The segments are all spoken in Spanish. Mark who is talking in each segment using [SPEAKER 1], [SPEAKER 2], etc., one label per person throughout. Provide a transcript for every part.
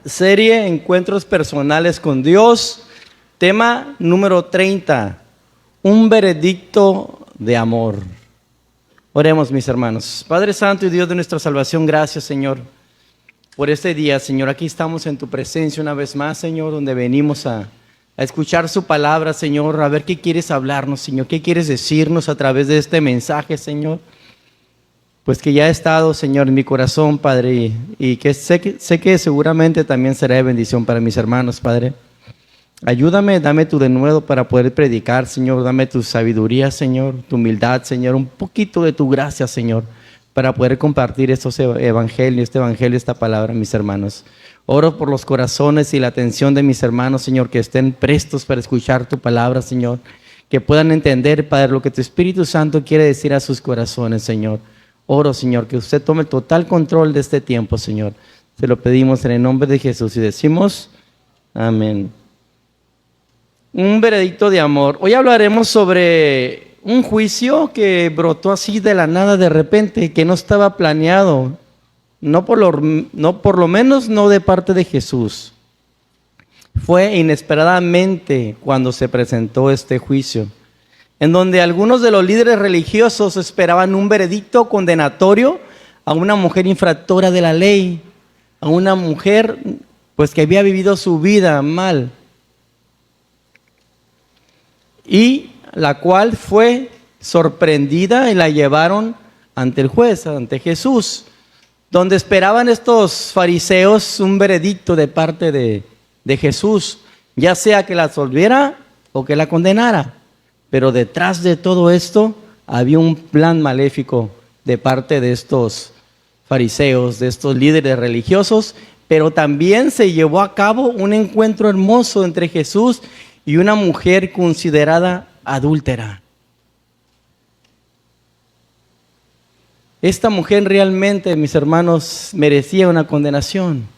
[SPEAKER 1] serie Encuentros Personales con Dios, tema número 30, un veredicto de amor. Oremos, mis hermanos. Padre Santo y Dios de nuestra salvación, gracias, Señor, por este día, Señor. Aquí estamos en tu presencia una vez más, Señor, donde venimos a escuchar su palabra, Señor, a ver qué quieres hablarnos, Señor, qué quieres decirnos a través de este mensaje, Señor. Pues que ya ha estado, Señor, en mi corazón, Padre, y que sé que seguramente también será de bendición para mis hermanos, Padre. Ayúdame, dame tu denuedo para poder predicar, Señor. Dame tu sabiduría, Señor, tu humildad, Señor, un poquito de tu gracia, Señor, para poder compartir este evangelio, esta palabra, mis hermanos. Oro por los corazones y la atención de mis hermanos, Señor, que estén prestos para escuchar tu palabra, Señor, que puedan entender, Padre, lo que tu Espíritu Santo quiere decir a sus corazones, Señor. Oro, Señor, que usted tome el total control de este tiempo, Señor. Se lo pedimos en el nombre de Jesús y decimos amén. Un veredicto de amor. Hoy hablaremos sobre un juicio que brotó así de la nada de repente, que no estaba planeado, no por lo menos no de parte de Jesús. Fue inesperadamente cuando se presentó este juicio, en donde algunos de los líderes religiosos esperaban un veredicto condenatorio a una mujer infractora de la ley, a una mujer pues que había vivido su vida mal, y la cual fue sorprendida y la llevaron ante el juez, ante Jesús, donde esperaban estos fariseos un veredicto de parte de Jesús, ya sea que la absolviera o que la condenara. Pero detrás de todo esto había un plan maléfico de parte de estos fariseos, de estos líderes religiosos, pero también se llevó a cabo un encuentro hermoso entre Jesús y una mujer considerada adúltera. Esta mujer realmente, mis hermanos, merecía una condenación.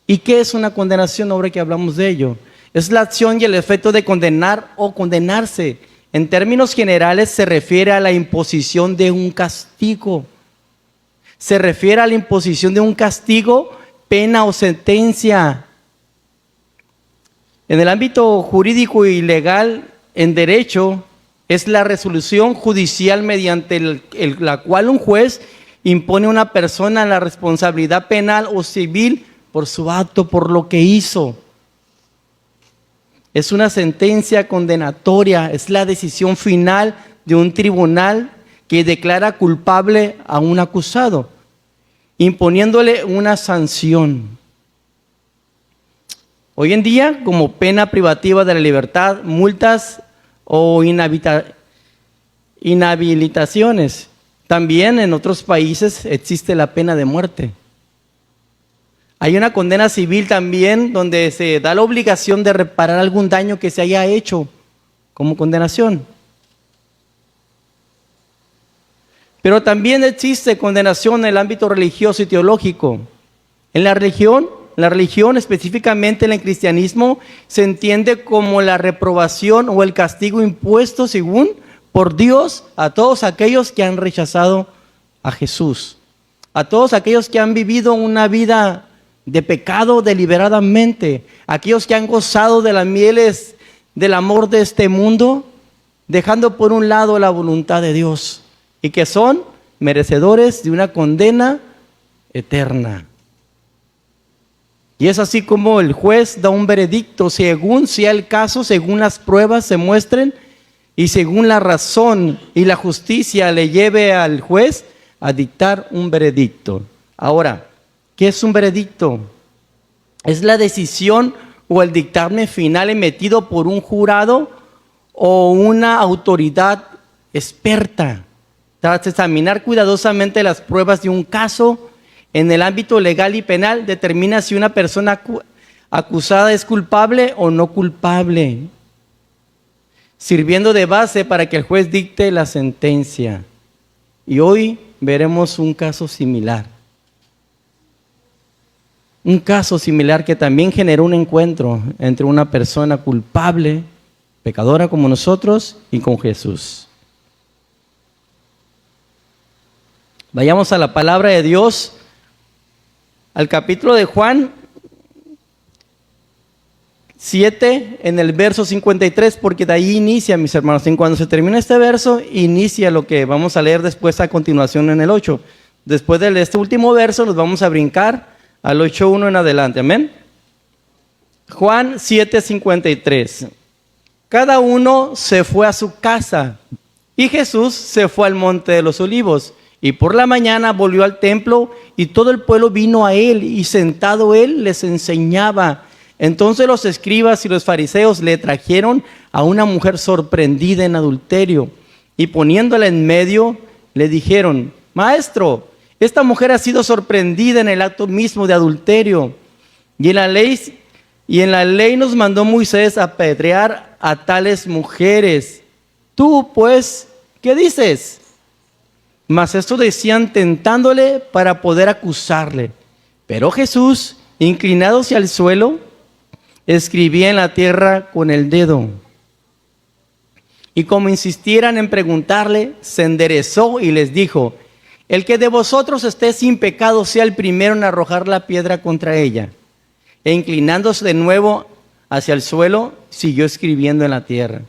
[SPEAKER 1] ¿Y qué es una condenación ahora que hablamos de ello? Es la acción y el efecto de condenar o condenarse. En términos generales se refiere a la imposición de un castigo. Se refiere a la imposición de un castigo, pena o sentencia. En el ámbito jurídico y legal, en derecho, es la resolución judicial mediante la cual un juez impone a una persona la responsabilidad penal o civil por su acto, por lo que hizo. Es una sentencia condenatoria, es la decisión final de un tribunal que declara culpable a un acusado, imponiéndole una sanción. Hoy en día, como pena privativa de la libertad, multas o inhabilitaciones. También en otros países existe la pena de muerte. Hay una condena civil también donde se da la obligación de reparar algún daño que se haya hecho como condenación. Pero también existe condenación en el ámbito religioso y teológico. En la religión específicamente en el cristianismo, se entiende como la reprobación o el castigo impuesto según por Dios a todos aquellos que han rechazado a Jesús, a todos aquellos que han vivido una vida de pecado deliberadamente, aquellos que han gozado de las mieles del amor de este mundo, dejando por un lado la voluntad de Dios y que son merecedores de una condena eterna. Y es así como el juez da un veredicto según sea el caso, según las pruebas se muestren y según la razón y la justicia le lleve al juez a dictar un veredicto. Ahora, ¿qué es un veredicto? Es la decisión o el dictamen final emitido por un jurado o una autoridad experta tras examinar cuidadosamente las pruebas de un caso. En el ámbito legal y penal determina si una persona acusada es culpable o no culpable, sirviendo de base para que el juez dicte la sentencia. Y hoy veremos un caso similar. Un caso similar que también generó un encuentro entre una persona culpable, pecadora como nosotros, y con Jesús. Vayamos a la palabra de Dios, al capítulo de Juan, 7 en el verso 53, porque de ahí inicia, mis hermanos. En cuando se termina este verso, inicia lo que vamos a leer después a continuación en el 8. Después de este último verso, nos vamos a brincar al 8:1 en adelante. Amén. Juan 7:53. Cada uno se fue a su casa y Jesús se fue al monte de los olivos. Y por la mañana volvió al templo y todo el pueblo vino a él y sentado él les enseñaba. Entonces los escribas y los fariseos le trajeron a una mujer sorprendida en adulterio y poniéndola en medio le dijeron: Maestro, esta mujer ha sido sorprendida en el acto mismo de adulterio. Y en la ley nos mandó Moisés a apedrear a tales mujeres. Tú, pues, ¿qué dices? Mas esto decían tentándole para poder acusarle. Pero Jesús, inclinado hacia el suelo, escribía en la tierra con el dedo. Y como insistieran en preguntarle, se enderezó y les dijo: El que de vosotros esté sin pecado sea el primero en arrojar la piedra contra ella. E inclinándose de nuevo hacia el suelo, siguió escribiendo en la tierra.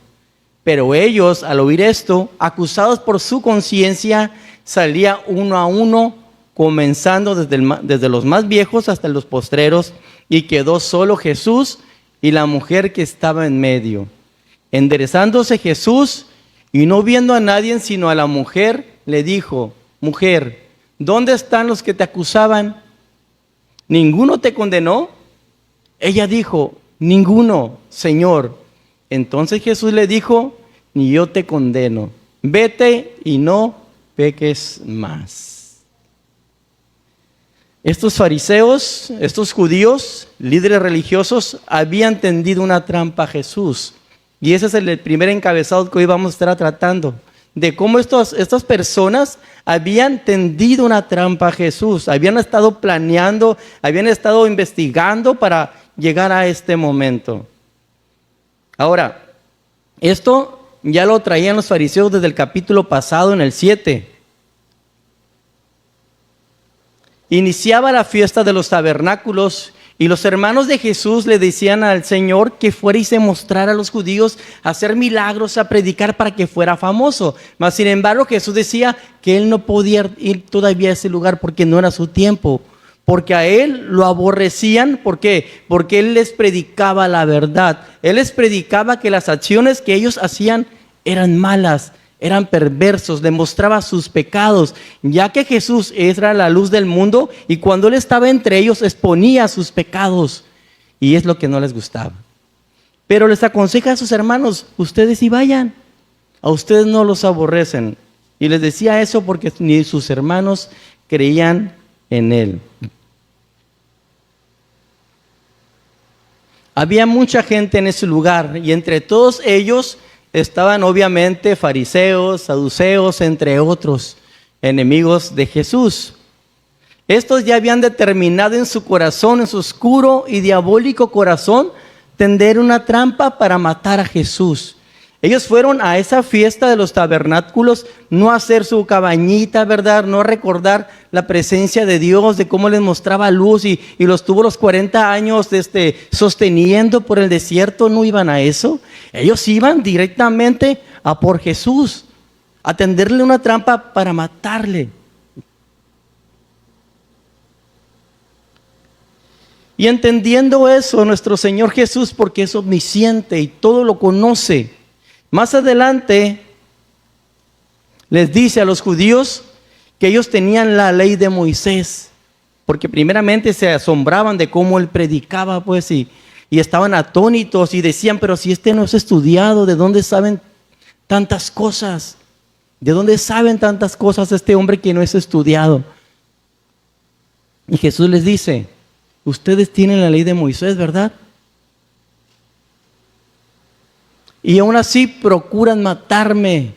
[SPEAKER 1] Pero ellos, al oír esto, acusados por su conciencia, salía uno a uno, comenzando desde los más viejos hasta los postreros, y quedó solo Jesús y la mujer que estaba en medio. Enderezándose Jesús y no viendo a nadie sino a la mujer, le dijo: Mujer, ¿dónde están los que te acusaban? ¿Ninguno te condenó? Ella dijo: Ninguno, Señor. Entonces Jesús le dijo: Ni yo te condeno. Vete y no peques más. Estos fariseos, estos judíos, líderes religiosos, habían tendido una trampa a Jesús. Y ese es el primer encabezado que hoy vamos a estar tratando. De cómo estas personas habían tendido una trampa a Jesús. Habían estado planeando, habían estado investigando para llegar a este momento. Ahora, esto ya lo traían los fariseos desde el capítulo pasado, en el 7. Iniciaba la fiesta de los tabernáculos y los hermanos de Jesús le decían al Señor que fuera y se mostrara a los judíos a hacer milagros, a predicar para que fuera famoso. Mas sin embargo Jesús decía que él no podía ir todavía a ese lugar porque no era su tiempo. Porque a él lo aborrecían. ¿Por qué? Porque él les predicaba la verdad. Él les predicaba que las acciones que ellos hacían eran malas, eran perversos, demostraba sus pecados, ya que Jesús era la luz del mundo y cuando él estaba entre ellos exponía sus pecados, y es lo que no les gustaba. Pero les aconseja a sus hermanos: ustedes sí vayan, a ustedes no los aborrecen. Y les decía eso porque ni sus hermanos creían en él. Había mucha gente en ese lugar y entre todos ellos estaban obviamente fariseos, saduceos, entre otros enemigos de Jesús. Estos ya habían determinado en su corazón, en su oscuro y diabólico corazón, tender una trampa para matar a Jesús. Ellos fueron a esa fiesta de los tabernáculos no a hacer su cabañita, ¿verdad? No a recordar la presencia de Dios, de cómo les mostraba luz y los tuvo los 40 años sosteniendo por el desierto. No iban a eso. Ellos iban directamente a por Jesús, a tenderle una trampa para matarle. Y entendiendo eso, nuestro Señor Jesús, porque es omnisciente y todo lo conoce, más adelante les dice a los judíos que ellos tenían la ley de Moisés, porque primeramente se asombraban de cómo él predicaba, pues, y estaban atónitos y decían: pero si este no es estudiado, ¿de dónde saben tantas cosas? ¿De dónde saben tantas cosas este hombre que no es estudiado? Y Jesús les dice: ustedes tienen la ley de Moisés, ¿verdad? Y aún así procuran matarme.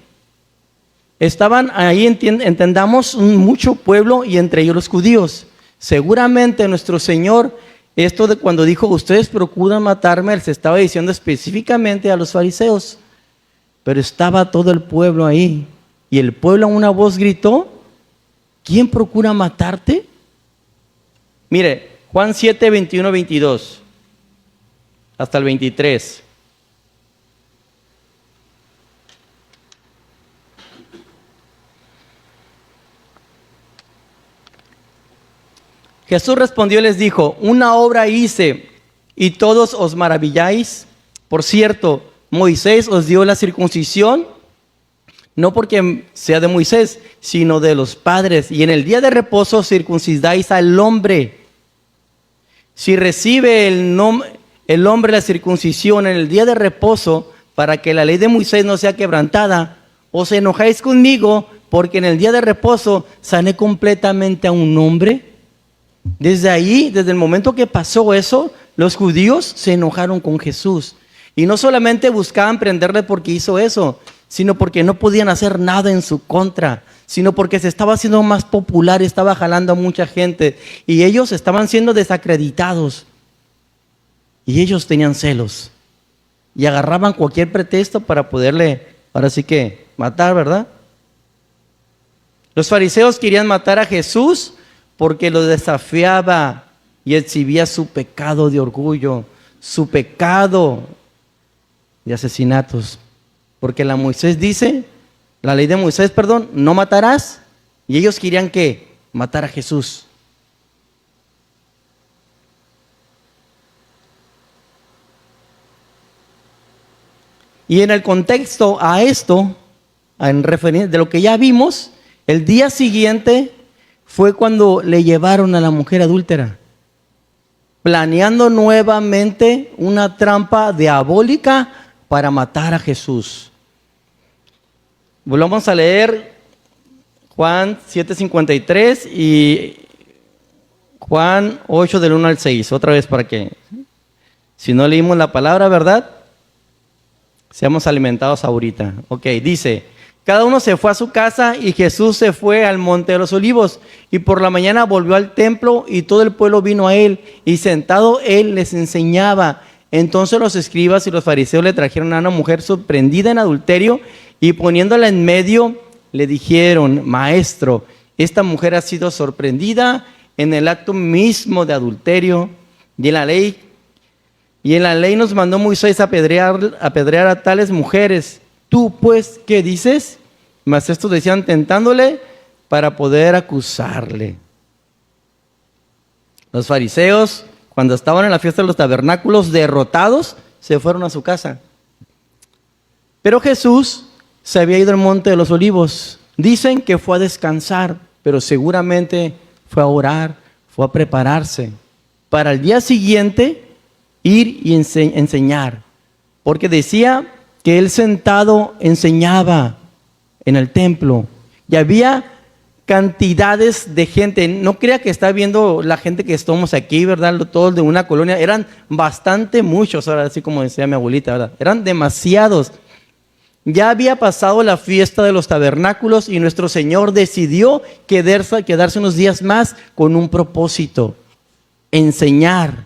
[SPEAKER 1] Estaban ahí, entendamos, mucho pueblo y entre ellos los judíos. Seguramente nuestro Señor, esto de cuando dijo ustedes procuran matarme, él se estaba diciendo específicamente a los fariseos. Pero estaba todo el pueblo ahí. Y el pueblo a una voz gritó: ¿quién procura matarte? Mire, Juan 7, 21, 22. hasta el 23. Jesús respondió y les dijo: una obra hice y todos os maravilláis. Por cierto, Moisés os dio la circuncisión, no porque sea de Moisés, sino de los padres. Y en el día de reposo circuncidáis al hombre. Si recibe el hombre la circuncisión en el día de reposo, para que la ley de Moisés no sea quebrantada, os enojáis conmigo, porque en el día de reposo sané completamente a un hombre. Desde ahí, desde el momento que pasó eso, los judíos se enojaron con Jesús. Y no solamente buscaban prenderle porque hizo eso, sino porque no podían hacer nada en su contra, sino porque se estaba haciendo más popular, estaba jalando a mucha gente. Y ellos estaban siendo desacreditados. Y ellos tenían celos. Y agarraban cualquier pretexto para poderle, ahora sí que, matar, ¿verdad? Los fariseos querían matar a Jesús porque lo desafiaba y exhibía su pecado de orgullo, su pecado de asesinatos. Porque la ley de Moisés, no matarás. Y ellos querían que matar a Jesús. Y en el contexto a esto, en referencia de lo que ya vimos, el día siguiente fue cuando le llevaron a la mujer adúltera, planeando nuevamente una trampa diabólica para matar a Jesús. Volvamos a leer Juan 7:53 y Juan 8 del 1 al 6, otra vez para que, si no leímos la palabra, ¿verdad?, seamos alimentados ahorita. Ok, dice: cada uno se fue a su casa y Jesús se fue al monte de los olivos. Y por la mañana volvió al templo y todo el pueblo vino a él. Y sentado él les enseñaba. Entonces los escribas y los fariseos le trajeron a una mujer sorprendida en adulterio y poniéndola en medio le dijeron: maestro, esta mujer ha sido sorprendida en el acto mismo de adulterio. Y en la ley nos mandó Moisés apedrear a tales mujeres. Tú pues, ¿qué dices? Mas estos decían tentándole para poder acusarle. Los fariseos, cuando estaban en la fiesta de los tabernáculos, derrotados, se fueron a su casa. Pero Jesús se había ido al monte de los olivos. Dicen que fue a descansar, pero seguramente fue a orar, fue a prepararse para el día siguiente ir y enseñar. Porque decía que él sentado enseñaba en el templo y había cantidades de gente. No crea que está viendo la gente que estamos aquí, ¿verdad? Todos de una colonia. Eran bastante muchos, ahora así como decía mi abuelita, ¿verdad? Eran demasiados. Ya había pasado la fiesta de los tabernáculos y nuestro Señor decidió quedarse unos días más con un propósito: enseñar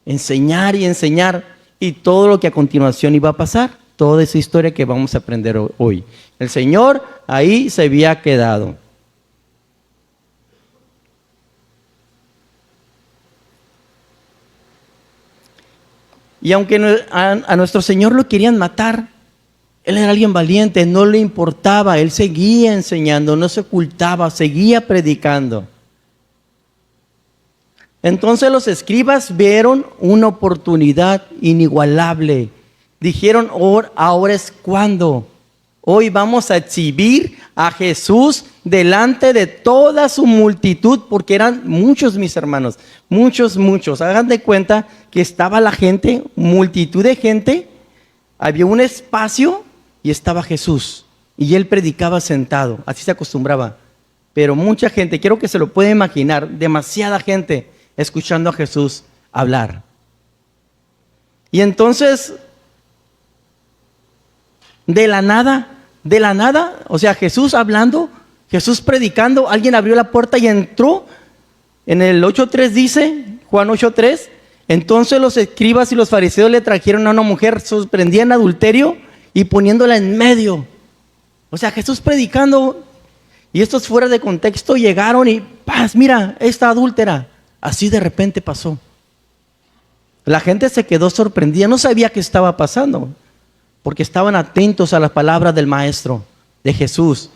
[SPEAKER 1] y enseñar. Y todo lo que a continuación iba a pasar, toda esa historia que vamos a aprender hoy. El Señor ahí se había quedado. Y aunque a nuestro Señor lo querían matar, Él era alguien valiente, no le importaba. Él seguía enseñando, no se ocultaba, seguía predicando. Entonces los escribas vieron una oportunidad inigualable. Dijeron: ahora es cuando. Hoy vamos a exhibir a Jesús delante de toda su multitud, porque eran muchos, mis hermanos, muchos. Hagan de cuenta que estaba la gente, multitud de gente, había un espacio y estaba Jesús. Y él predicaba sentado, así se acostumbraba. Pero mucha gente, quiero que se lo pueda imaginar, demasiada gente escuchando a Jesús hablar. Y entonces, de la nada, o sea, Jesús hablando, Jesús predicando, alguien abrió la puerta y entró. En el 8:3 dice, Juan 8:3, entonces los escribas y los fariseos le trajeron a una mujer sorprendida en adulterio y poniéndola en medio. O sea, Jesús predicando, y estos fuera de contexto llegaron y ¡paz! Mira, esta adúltera. Así de repente pasó. La gente se quedó sorprendida, no sabía qué estaba pasando, porque estaban atentos a las palabras del Maestro, de Jesús.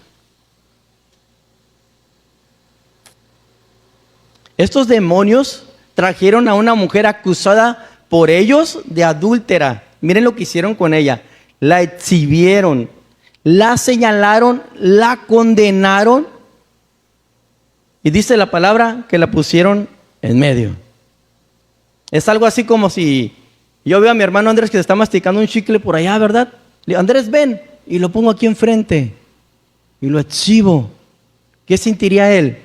[SPEAKER 1] Estos demonios trajeron a una mujer acusada por ellos de adúltera. Miren lo que hicieron con ella. La exhibieron, la señalaron, la condenaron. Y dice la palabra que la pusieron en medio. Es algo así como si yo veo a mi hermano Andrés que se está masticando un chicle por allá, ¿verdad? Le digo, Andrés, ven. Y lo pongo aquí enfrente. Y lo exhibo. ¿Qué sentiría él?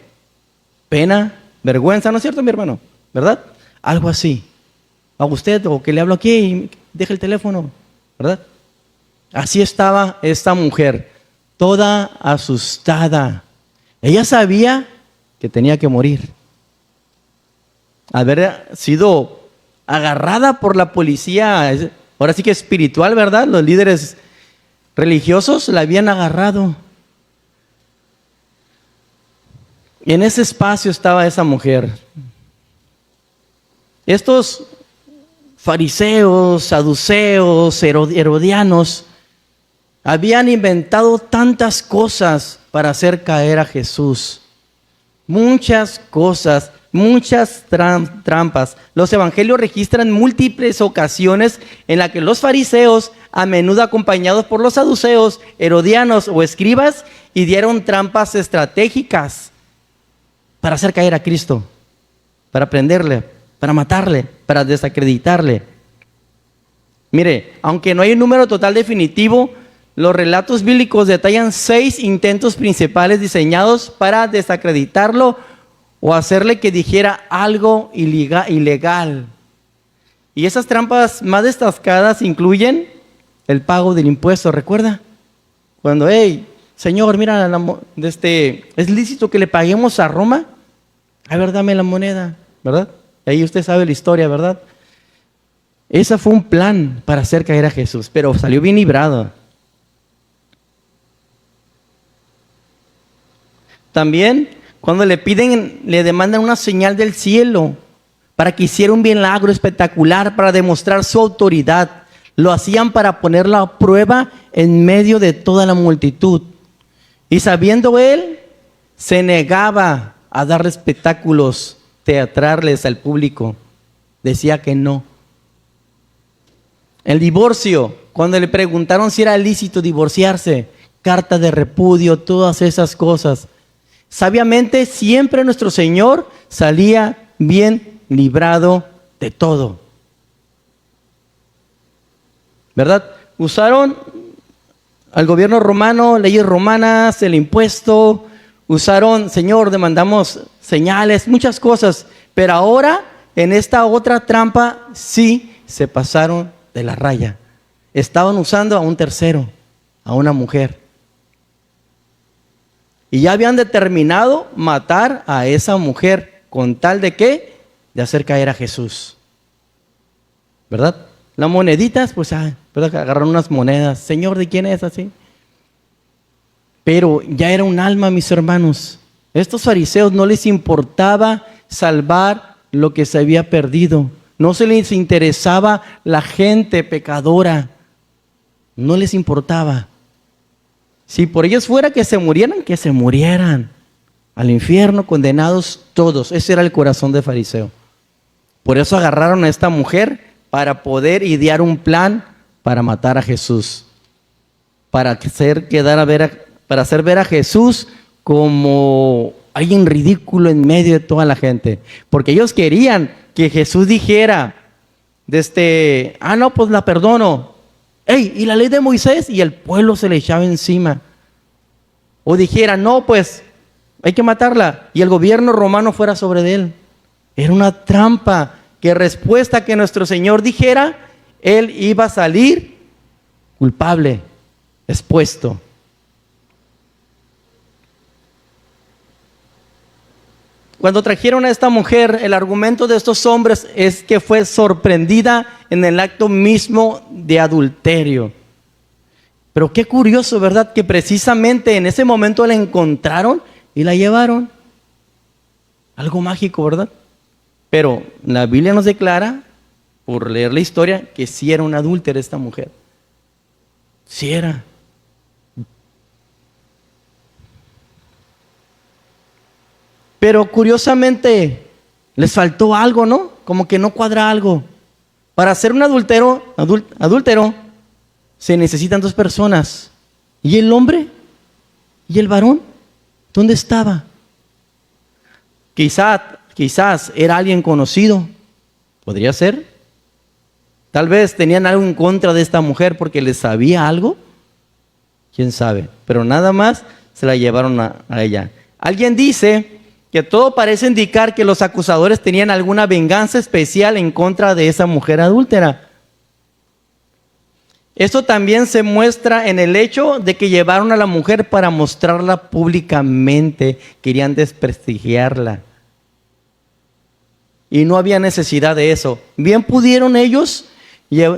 [SPEAKER 1] Pena, vergüenza, ¿no es cierto, mi hermano? ¿Verdad? Algo así. A usted, o que le hablo aquí y deje el teléfono, ¿verdad? Así estaba esta mujer, toda asustada. Ella sabía que tenía que morir. Haber sido agarrada por la policía, ahora sí que espiritual, ¿verdad? Los líderes religiosos la habían agarrado. Y en ese espacio estaba esa mujer. Estos fariseos, saduceos, herodianos habían inventado tantas cosas para hacer caer a Jesús. Muchas cosas, muchas trampas. Los evangelios registran múltiples ocasiones en las que los fariseos, a menudo acompañados por los saduceos, herodianos o escribas, dieron trampas estratégicas para hacer caer a Cristo, para prenderle, para matarle, para desacreditarle. Mire, aunque no hay un número total definitivo, los relatos bíblicos detallan 6 intentos principales diseñados para desacreditarlo o hacerle que dijera algo ilegal. Y esas trampas más destacadas incluyen el pago del impuesto, ¿recuerda? Cuando, Señor, mira, es lícito que le paguemos a Roma. A ver, dame la moneda, ¿verdad? Ahí usted sabe la historia, ¿verdad? Ese fue un plan para hacer caer a Jesús, pero salió bien librado. También, cuando le demandan una señal del cielo para que hiciera un milagro espectacular para demostrar su autoridad, lo hacían para ponerla a prueba en medio de toda la multitud. Y sabiendo él, se negaba a dar espectáculos teatrales al público. Decía que no. El divorcio, cuando le preguntaron si era lícito divorciarse, carta de repudio, todas esas cosas. Sabiamente siempre nuestro Señor salía bien librado de todo. ¿Verdad? Usaron al gobierno romano, leyes romanas, el impuesto, usaron, Señor, demandamos señales, muchas cosas, pero ahora en esta otra trampa sí se pasaron de la raya. Estaban usando a un tercero, a una mujer. Y ya habían determinado matar a esa mujer con tal de ¿qué? De hacer caer a Jesús. ¿Verdad? Las moneditas, pues, ¿verdad? Agarraron unas monedas. Señor, ¿de quién es así? Pero ya era un alma, mis hermanos. Estos fariseos no les importaba salvar lo que se había perdido. No se les interesaba la gente pecadora. No les importaba. Si por ellos fuera que se murieran. Al infierno, condenados todos. Ese era el corazón de fariseo. Por eso agarraron a esta mujer para poder idear un plan para matar a Jesús. Para hacer ver a Jesús como alguien ridículo en medio de toda la gente. Porque ellos querían que Jesús dijera, no, pues la perdono. Y la ley de Moisés, y el pueblo se le echaba encima. O dijera, no, pues hay que matarla, y el gobierno romano fuera sobre él. Era una trampa, que respuesta que nuestro Señor dijera, él iba a salir culpable, expuesto. Cuando trajeron a esta mujer, el argumento de estos hombres es que fue sorprendida en el acto mismo de adulterio. Pero qué curioso, ¿verdad? Que precisamente en ese momento la encontraron y la llevaron. Algo mágico, ¿verdad? Pero la Biblia nos declara por leer la historia, que sí era una adúltera esta mujer. Sí era. Pero curiosamente les faltó algo, ¿no? Como que no cuadra algo. Para ser un adúltero se necesitan dos personas. ¿Y el hombre? ¿Y el varón? ¿Dónde estaba? Quizás era alguien conocido. ¿Podría ser? Tal vez tenían algo en contra de esta mujer porque les sabía algo. ¿Quién sabe? Pero nada más se la llevaron a ella. Alguien dice que todo parece indicar que los acusadores tenían alguna venganza especial en contra de esa mujer adúltera. Esto también se muestra en el hecho de que llevaron a la mujer para mostrarla públicamente. Querían desprestigiarla. Y no había necesidad de eso. Bien pudieron ellos,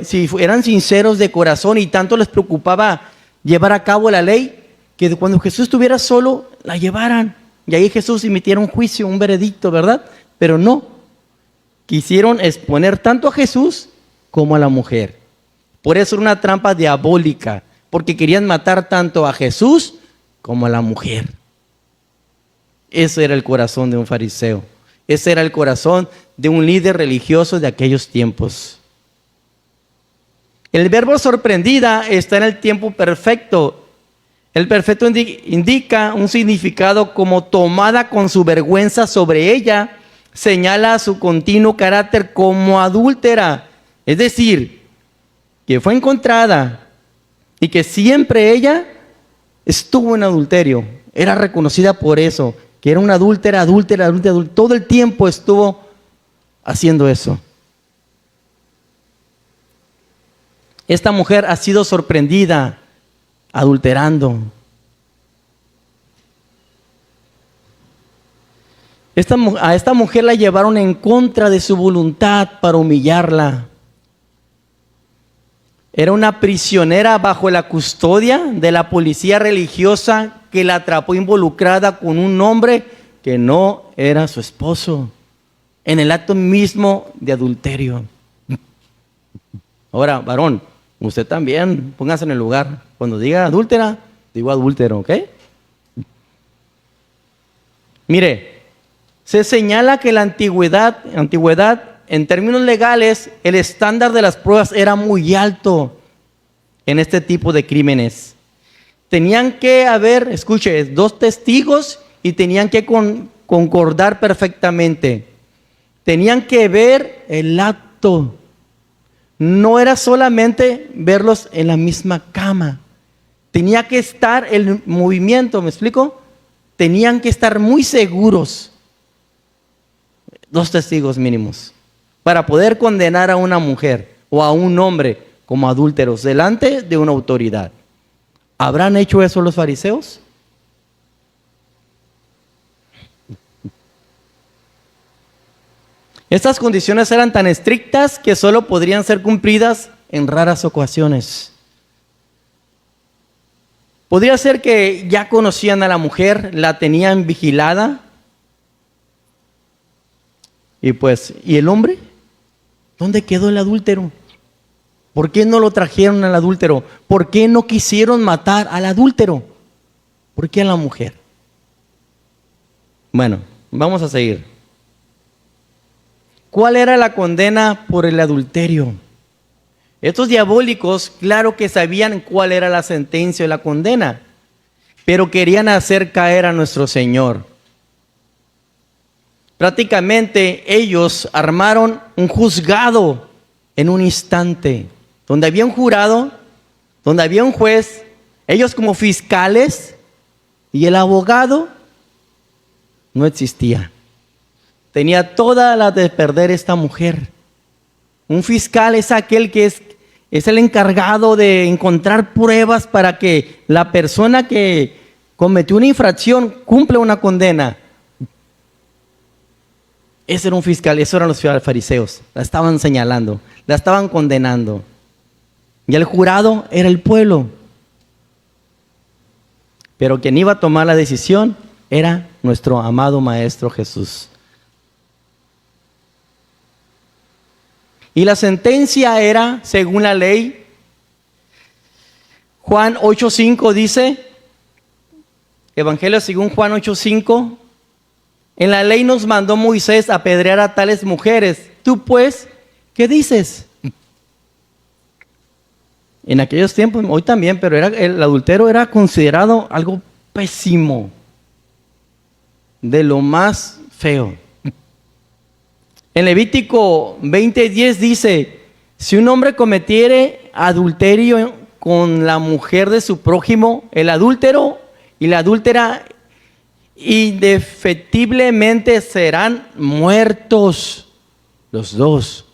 [SPEAKER 1] si eran sinceros de corazón y tanto les preocupaba llevar a cabo la ley, que cuando Jesús estuviera solo, la llevaran. Y ahí Jesús emitiera un juicio, un veredicto, ¿verdad? Pero no. Quisieron exponer tanto a Jesús como a la mujer. Por eso era una trampa diabólica, porque querían matar tanto a Jesús como a la mujer. Ese era el corazón de un fariseo. Ese era el corazón de un líder religioso de aquellos tiempos. El verbo sorprendida está en el tiempo perfecto. El perfecto indica un significado como tomada con su vergüenza sobre ella. Señala su continuo carácter como adúltera. Es decir, que fue encontrada y que siempre ella estuvo en adulterio. Era reconocida por eso, que era una adúltera. Todo el tiempo estuvo haciendo eso. Esta mujer ha sido sorprendida adulterando. A esta mujer la llevaron en contra de su voluntad para humillarla. Era una prisionera bajo la custodia de la policía religiosa que la atrapó involucrada con un hombre que no era su esposo, en el acto mismo de adulterio. Ahora, varón, usted también, póngase en el lugar. Cuando diga adúltera, digo adúltero, ¿ok? Mire, se señala que en la antigüedad, en términos legales, el estándar de las pruebas era muy alto en este tipo de crímenes. Tenían que haber, escuche, dos testigos y tenían que concordar perfectamente. Tenían que ver el acto. No era solamente verlos en la misma cama. Tenía que estar el movimiento, ¿me explico? Tenían que estar muy seguros. Dos testigos mínimos para poder condenar a una mujer o a un hombre como adúlteros delante de una autoridad. ¿Habrán hecho eso los fariseos? Estas condiciones eran tan estrictas que solo podrían ser cumplidas en raras ocasiones. Podría ser que ya conocían a la mujer, la tenían vigilada. ¿Y el hombre? ¿Dónde quedó el adúltero? ¿Por qué no lo trajeron al adúltero? ¿Por qué no quisieron matar al adúltero? ¿Por qué a la mujer? Bueno, vamos a seguir. ¿Cuál era la condena por el adulterio? Estos diabólicos, claro que sabían cuál era la sentencia o la condena, pero querían hacer caer a nuestro Señor. Prácticamente ellos armaron un juzgado en un instante, donde había un jurado, donde había un juez, ellos como fiscales, y el abogado no existía. Tenía toda la de perder esta mujer. Un fiscal es aquel que es el encargado de encontrar pruebas para que la persona que cometió una infracción cumpla una condena. Ese era un fiscal, esos eran los fariseos. La estaban señalando, la estaban condenando. Y el jurado era el pueblo. Pero quien iba a tomar la decisión era nuestro amado Maestro Jesús. Y la sentencia era, según la ley, Juan 8:5 dice, Evangelio según Juan 8:5, en la ley nos mandó Moisés a apedrear a tales mujeres. Tú pues, ¿qué dices? En aquellos tiempos, hoy también, pero el adulterio era considerado algo pésimo, de lo más feo. En Levítico 20:10 dice, si un hombre cometiere adulterio con la mujer de su prójimo, el adúltero y la adúltera indefectiblemente serán muertos los dos.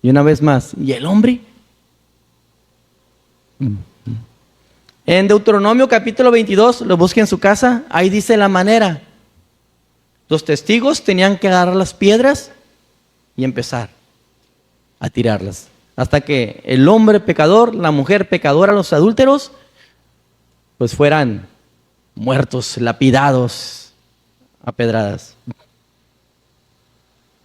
[SPEAKER 1] Y una vez más, ¿y el hombre? En Deuteronomio capítulo 22, lo busquen en su casa, ahí dice la manera. Los testigos tenían que agarrar las piedras y empezar a tirarlas. Hasta que el hombre pecador, la mujer pecadora, los adúlteros, pues fueran muertos, lapidados, a pedradas.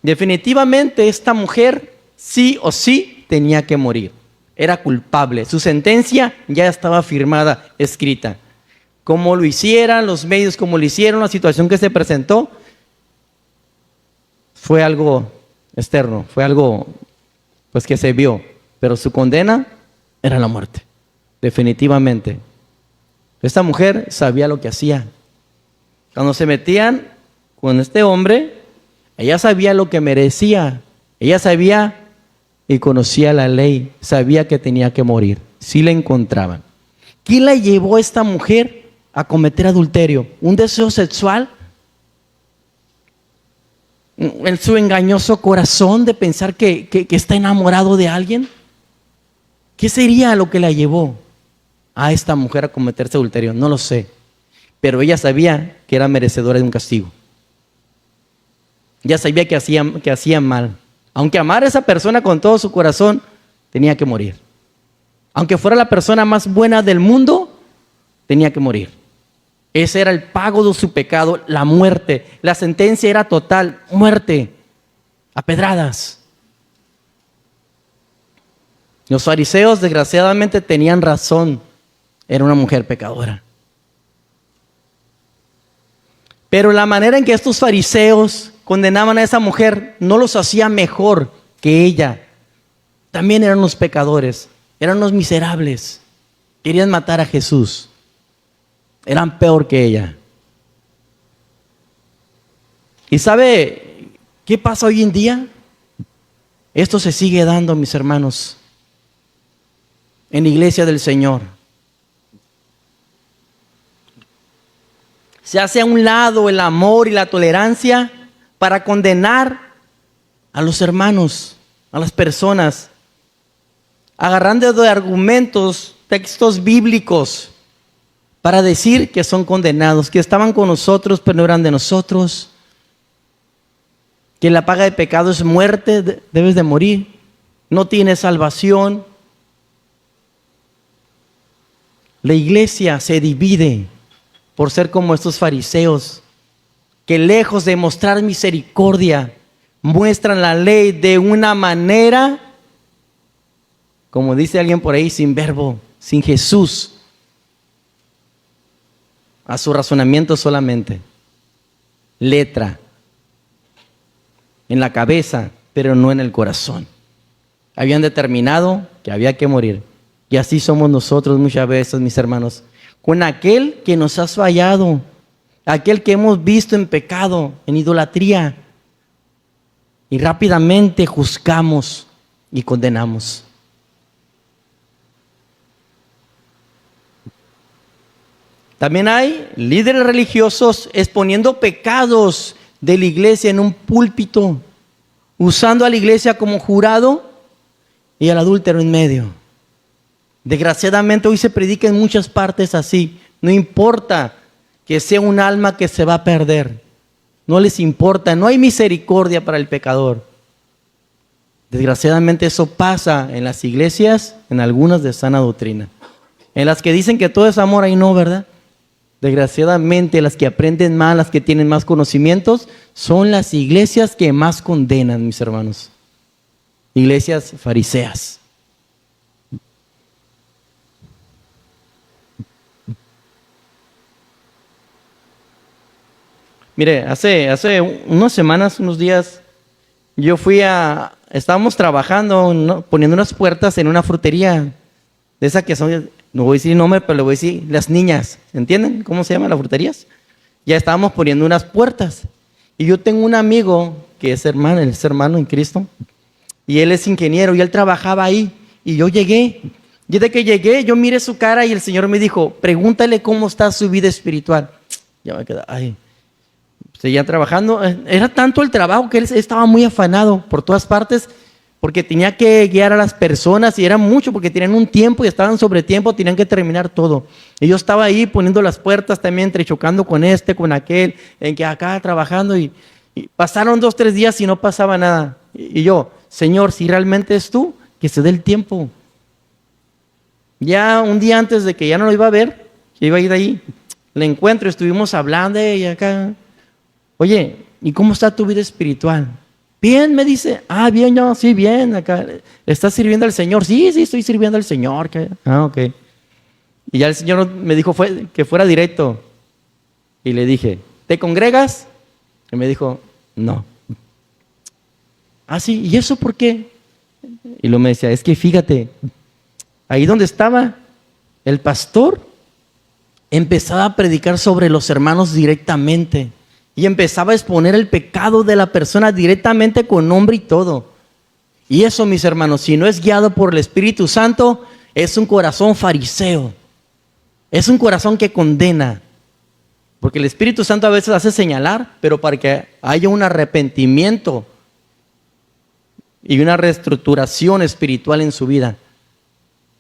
[SPEAKER 1] Definitivamente esta mujer sí o sí tenía que morir. Era culpable. Su sentencia ya estaba firmada, escrita. Como lo hicieran los medios, como lo hicieron, la situación que se presentó, fue algo externo, fue algo pues que se vio, pero su condena era la muerte, definitivamente. Esta mujer sabía lo que hacía. Cuando se metían con este hombre, ella sabía lo que merecía, ella sabía y conocía la ley, sabía que tenía que morir, si la encontraban. ¿Qué la llevó a esta mujer a cometer adulterio? ¿Un deseo sexual? ¿En su engañoso corazón de pensar que está enamorado de alguien? ¿Qué sería lo que la llevó a esta mujer a cometerse adulterio? No lo sé, pero ella sabía que era merecedora de un castigo. Ella sabía que hacía mal. Aunque amara a esa persona con todo su corazón, tenía que morir. Aunque fuera la persona más buena del mundo, tenía que morir. Ese era el pago de su pecado, la muerte. La sentencia era total, muerte, a pedradas. Los fariseos desgraciadamente tenían razón, era una mujer pecadora. Pero la manera en que estos fariseos condenaban a esa mujer no los hacía mejor que ella. También eran los pecadores, eran los miserables. Querían matar a Jesús. Eran peor que ella. ¿Y sabe qué pasa hoy en día? Esto se sigue dando, mis hermanos, en la iglesia del Señor. Se hace a un lado el amor y la tolerancia para condenar a los hermanos, a las personas, agarrando de argumentos, textos bíblicos, para decir que son condenados, que estaban con nosotros pero no eran de nosotros, que la paga de pecado es muerte, debes de morir, no tienes salvación. La iglesia se divide por ser como estos fariseos, que lejos de mostrar misericordia, muestran la ley de una manera, como dice alguien por ahí, sin verbo, sin Jesús, a su razonamiento solamente, letra, en la cabeza, pero no en el corazón. Habían determinado que había que morir. Y así somos nosotros muchas veces, mis hermanos, con aquel que nos has fallado, aquel que hemos visto en pecado, en idolatría, y rápidamente juzgamos y condenamos. También hay líderes religiosos exponiendo pecados de la iglesia en un púlpito, usando a la iglesia como jurado y al adúltero en medio. Desgraciadamente hoy se predica en muchas partes así. No importa que sea un alma que se va a perder. No les importa, no hay misericordia para el pecador. Desgraciadamente eso pasa en las iglesias, en algunas de sana doctrina. En las que dicen que todo es amor, ahí no, ¿verdad? Desgraciadamente las que aprenden más, las que tienen más conocimientos, son las iglesias que más condenan, mis hermanos. Iglesias fariseas. Mire, hace unas semanas, unos días, estábamos trabajando, ¿no?, poniendo unas puertas en una frutería, de esa que son, no voy a decir nombre, pero le voy a decir las niñas, ¿entienden cómo se llaman las fruterías? Ya estábamos poniendo unas puertas, y yo tengo un amigo que es hermano en Cristo, y él es ingeniero, y él trabajaba ahí, y yo llegué, y desde que llegué, yo miré su cara, y el Señor me dijo, pregúntale cómo está su vida espiritual. Ya me quedé, ay. Seguía trabajando, era tanto el trabajo que él estaba muy afanado por todas partes, porque tenía que guiar a las personas y era mucho porque tenían un tiempo y estaban sobre tiempo, tenían que terminar todo. Y yo estaba ahí poniendo las puertas también, entrechocando con con aquel, en que acá trabajando y pasaron 2, 3 días y no pasaba nada. Y yo, Señor, si realmente es tú, que se dé el tiempo. Ya un día antes de que ya no lo iba a ver, que iba a ir de ahí, le encuentro, estuvimos hablando y acá. Oye, ¿y cómo está tu vida espiritual? Bien, me dice. Ah, bien, yo, sí, bien. Acá, ¿estás sirviendo al Señor? Sí, estoy sirviendo al Señor. Ok. Y ya el Señor me dijo que fuera directo. Y le dije, ¿te congregas? Y me dijo, no. Ah, sí, ¿y eso por qué? Y luego me decía, es que fíjate, ahí donde estaba el pastor, empezaba a predicar sobre los hermanos directamente. Y empezaba a exponer el pecado de la persona directamente con nombre y todo. Y eso, mis hermanos, si no es guiado por el Espíritu Santo, es un corazón fariseo. Es un corazón que condena. Porque el Espíritu Santo a veces hace señalar, pero para que haya un arrepentimiento y una reestructuración espiritual en su vida.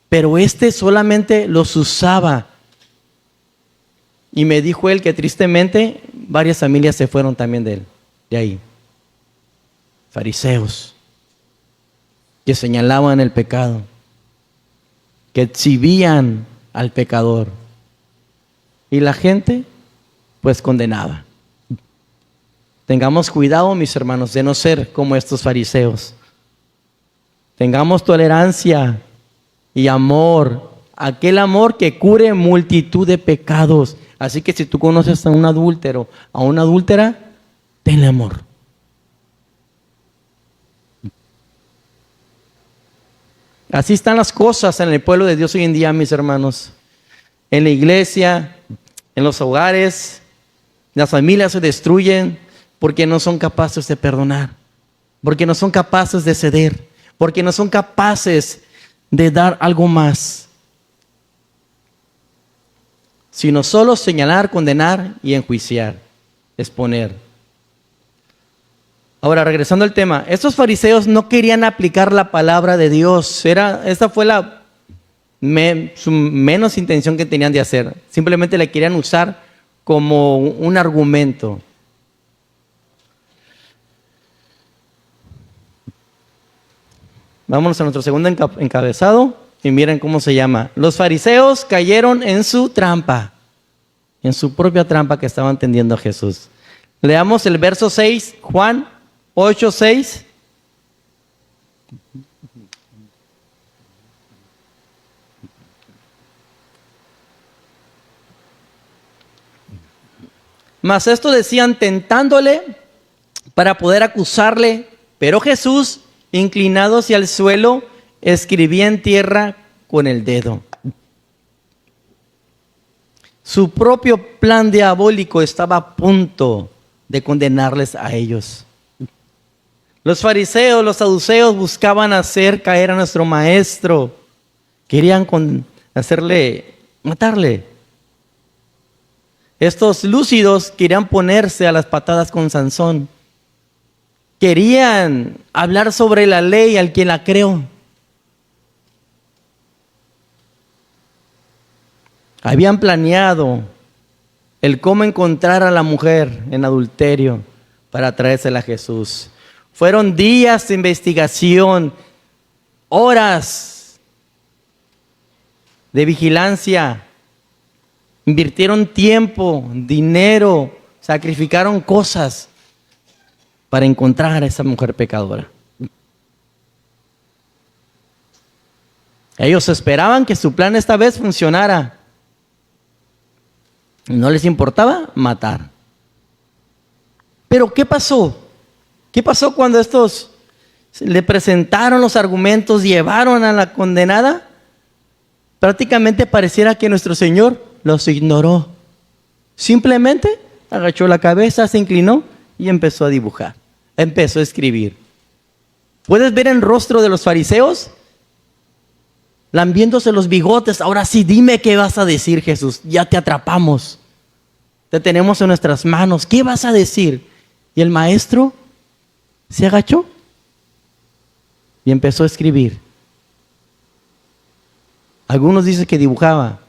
[SPEAKER 1] Pero solamente los usaba. Y me dijo él que tristemente varias familias se fueron también de ahí. Fariseos que señalaban el pecado, que exhibían al pecador. Y la gente pues condenaba. Tengamos cuidado, mis hermanos, de no ser como estos fariseos. Tengamos tolerancia y amor, aquel amor que cure multitud de pecados. Así que si tú conoces a un adúltero, a una adúltera, tenle amor. Así están las cosas en el pueblo de Dios hoy en día, mis hermanos. En la iglesia, en los hogares, las familias se destruyen porque no son capaces de perdonar, porque no son capaces de ceder, porque no son capaces de dar algo más, sino solo señalar, condenar y enjuiciar, exponer. Ahora, regresando al tema, estos fariseos no querían aplicar la palabra de Dios. Esta fue su menos intención que tenían de hacer. Simplemente la querían usar como un argumento. Vámonos a nuestro segundo encabezado. Y miren cómo se llama. Los fariseos cayeron en su trampa, en su propia trampa que estaban tendiendo a Jesús. Leamos el verso 6, Juan 8:6. Mas esto decían tentándole para poder acusarle, pero Jesús, inclinado hacia el suelo, escribía en tierra con el dedo. Su propio plan diabólico estaba a punto de condenarles a ellos. Los fariseos, los saduceos buscaban hacer caer a nuestro maestro. Querían matarle. Estos lúcidos querían ponerse a las patadas con Sansón. Querían hablar sobre la ley al quien la creó. Habían planeado el cómo encontrar a la mujer en adulterio para traérsela a Jesús. Fueron días de investigación, horas de vigilancia. Invirtieron tiempo, dinero, sacrificaron cosas para encontrar a esa mujer pecadora. Ellos esperaban que su plan esta vez funcionara. No les importaba matar. Pero ¿qué pasó? ¿Qué pasó cuando estos le presentaron los argumentos, llevaron a la condenada? Prácticamente pareciera que nuestro Señor los ignoró. Simplemente agachó la cabeza, se inclinó y empezó a dibujar. Empezó a escribir. ¿Puedes ver el rostro de los fariseos? Lambiéndose los bigotes. Ahora sí, dime qué vas a decir, Jesús. Ya te atrapamos. Te tenemos en nuestras manos. ¿Qué vas a decir? Y el maestro se agachó y empezó a escribir. Algunos dicen que dibujaba.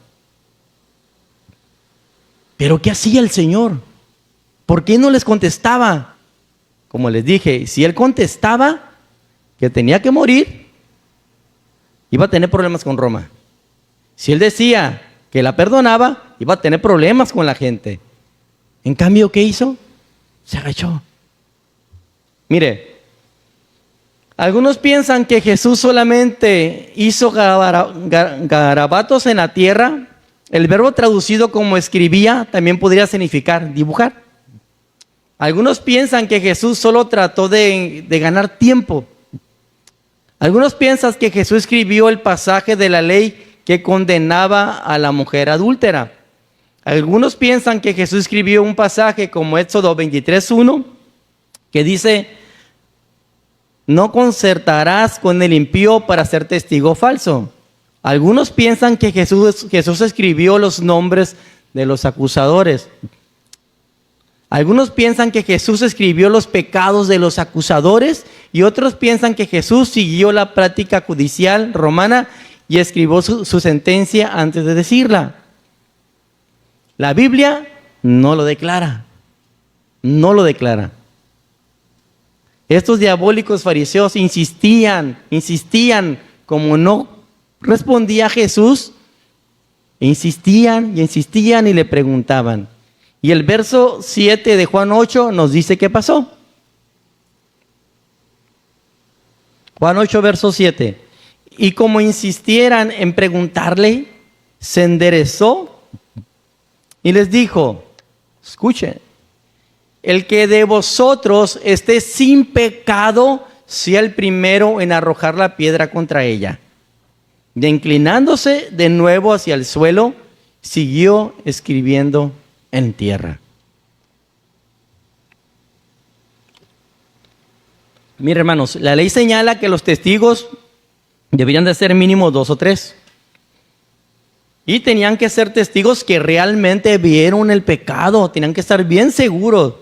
[SPEAKER 1] ¿Pero qué hacía el Señor? ¿Por qué no les contestaba? Como les dije, si Él contestaba que tenía que morir, iba a tener problemas con Roma. Si Él decía que la perdonaba, iba a tener problemas con la gente. En cambio, ¿qué hizo? Se agachó. Mire, algunos piensan que Jesús solamente hizo garabatos en la tierra. El verbo traducido como escribía también podría significar dibujar. Algunos piensan que Jesús solo trató de ganar tiempo. Algunos piensan que Jesús escribió el pasaje de la ley que condenaba a la mujer adúltera. Algunos piensan que Jesús escribió un pasaje como Éxodo 23:1 que dice: no concertarás con el impío para ser testigo falso. Algunos piensan que Jesús escribió los nombres de los acusadores. Algunos piensan que Jesús escribió los pecados de los acusadores y otros piensan que Jesús siguió la práctica judicial romana y escribió su sentencia antes de decirla. La Biblia no lo declara. No lo declara. Estos diabólicos fariseos insistían, como no respondía Jesús, insistían y le preguntaban. Y el verso 7 de Juan 8 nos dice qué pasó. Juan 8, verso 7. Y como insistieran en preguntarle, se enderezó y les dijo: escuchen, el que de vosotros esté sin pecado, sea el primero en arrojar la piedra contra ella. Y inclinándose de nuevo hacia el suelo, siguió escribiendo en tierra. Miren, hermanos, la ley señala que los testigos deberían de ser mínimo 2 o 3. Y tenían que ser testigos que realmente vieron el pecado, tenían que estar bien seguros.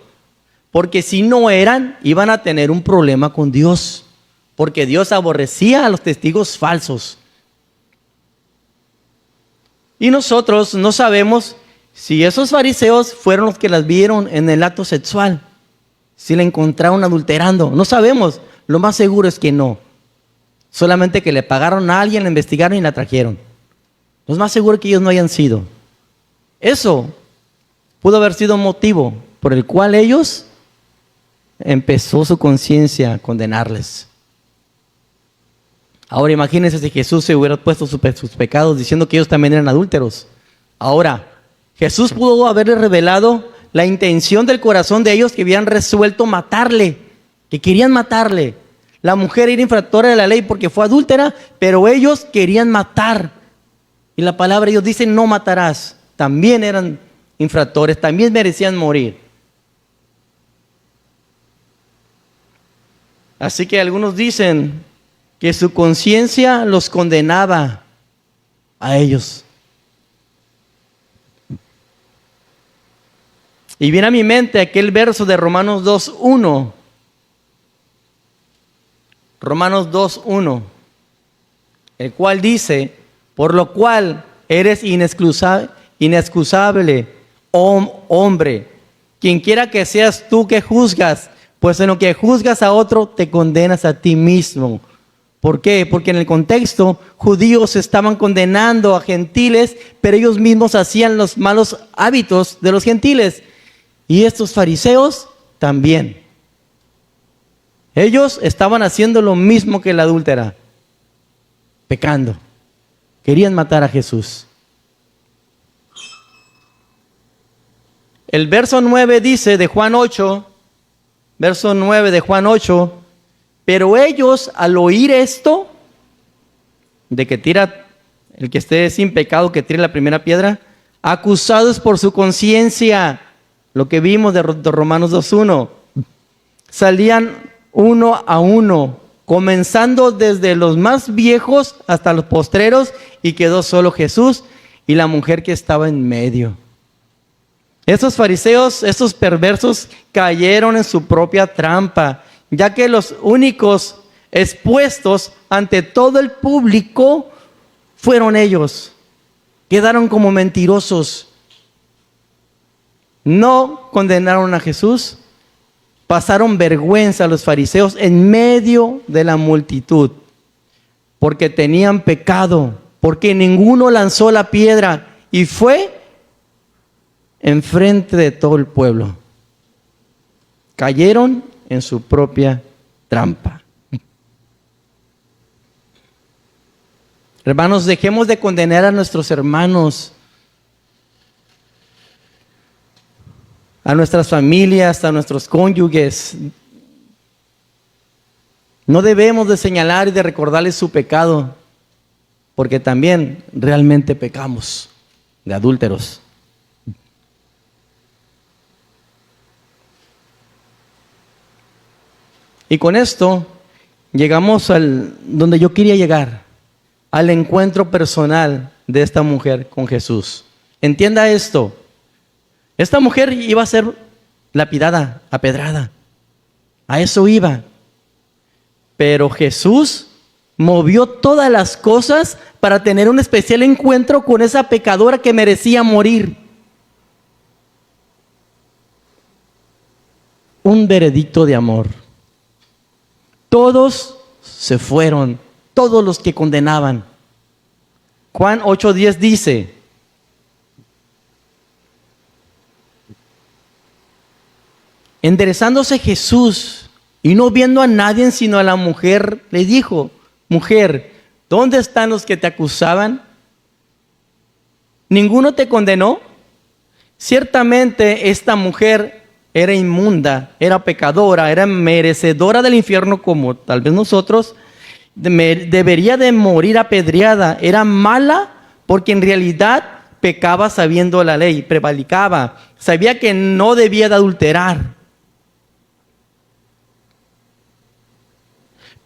[SPEAKER 1] Porque si no eran, iban a tener un problema con Dios. Porque Dios aborrecía a los testigos falsos. Y nosotros no sabemos si esos fariseos fueron los que las vieron en el acto sexual. Si la encontraron adulterando. No sabemos. Lo más seguro es que no. Solamente que le pagaron a alguien, la investigaron y la trajeron. Lo más seguro que ellos no hayan sido. Eso pudo haber sido motivo por el cual ellos empezó su conciencia a condenarles. Ahora imagínense si Jesús se hubiera puesto sus pecados diciendo que ellos también eran adúlteros. Ahora, Jesús pudo haberle revelado la intención del corazón de ellos que habían resuelto matarle, que querían matarle. La mujer era infractora de la ley porque fue adúltera, pero ellos querían matar. Y la palabra, ellos dicen: no matarás. También eran infractores, también merecían morir. Así que algunos dicen que su conciencia los condenaba a ellos. Y viene a mi mente aquel verso de Romanos 2:1. Romanos 2:1, el cual dice: por lo cual eres inexcusable, hombre, quien quiera que seas tú que juzgas, pues en lo que juzgas a otro te condenas a ti mismo. ¿Por qué? Porque en el contexto, judíos estaban condenando a gentiles, pero ellos mismos hacían los malos hábitos de los gentiles. Y estos fariseos también. Ellos estaban haciendo lo mismo que la adúltera, pecando. Querían matar a Jesús. El verso 9 dice de Juan 8, verso 9 de Juan 8, pero ellos al oír esto, de que tira, el que esté sin pecado que tire la primera piedra, acusados por su conciencia, lo que vimos de Romanos 2:1, salían uno a uno, comenzando desde los más viejos hasta los postreros, y quedó solo Jesús y la mujer que estaba en medio. Estos fariseos, estos perversos, cayeron en su propia trampa, ya que los únicos expuestos ante todo el público fueron ellos. Quedaron como mentirosos. No condenaron a Jesús. Pasaron vergüenza a los fariseos en medio de la multitud, porque tenían pecado, porque ninguno lanzó la piedra y fue enfrente de todo el pueblo. Cayeron en su propia trampa. Hermanos, dejemos de condenar a nuestros hermanos, a nuestras familias, a nuestros cónyuges. No debemos de señalar y de recordarles su pecado, porque también realmente pecamos de adúlteros. Y con esto llegamos al donde yo quería llegar, al encuentro personal de esta mujer con Jesús. Entienda esto. Esta mujer iba a ser lapidada, apedrada. A eso iba. Pero Jesús movió todas las cosas para tener un especial encuentro con esa pecadora que merecía morir. Un veredicto de amor. Todos se fueron, todos los que condenaban. Juan 8:10 dice: enderezándose Jesús y no viendo a nadie sino a la mujer, le dijo: mujer, ¿dónde están los que te acusaban? ¿Ninguno te condenó? Ciertamente esta mujer era inmunda, era pecadora, era merecedora del infierno como tal vez nosotros. Debería de morir apedreada. Era mala porque en realidad pecaba sabiendo la ley, prevaricaba, sabía que no debía de adulterar.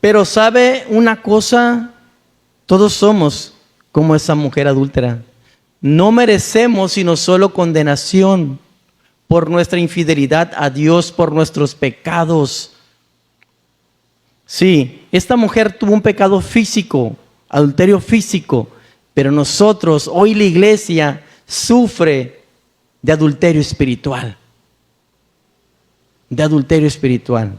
[SPEAKER 1] Pero ¿sabe una cosa? Todos somos como esa mujer adúltera. No merecemos sino solo condenación por nuestra infidelidad a Dios, por nuestros pecados. Sí, esta mujer tuvo un pecado físico, adulterio físico, pero nosotros, hoy la iglesia, sufre de adulterio espiritual. De adulterio espiritual.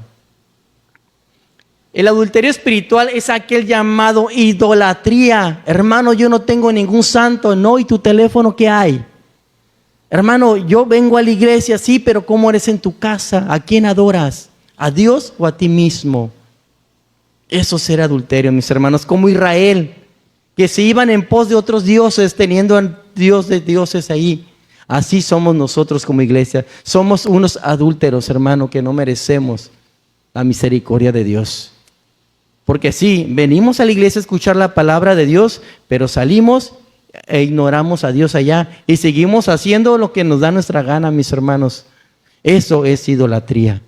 [SPEAKER 1] El adulterio espiritual es aquel llamado idolatría. Hermano, yo no tengo ningún santo. No, ¿y tu teléfono qué hay? Hermano, yo vengo a la iglesia, sí, pero ¿cómo eres en tu casa? ¿A quién adoras? ¿A Dios o a ti mismo? Eso será adulterio, mis hermanos, como Israel, que se iban en pos de otros dioses, teniendo a Dios de dioses ahí. Así somos nosotros como iglesia. Somos unos adúlteros, hermano, que no merecemos la misericordia de Dios. Porque sí, venimos a la iglesia a escuchar la palabra de Dios, pero salimos e ignoramos a Dios allá y seguimos haciendo lo que nos da nuestra gana, mis hermanos. Eso es idolatría.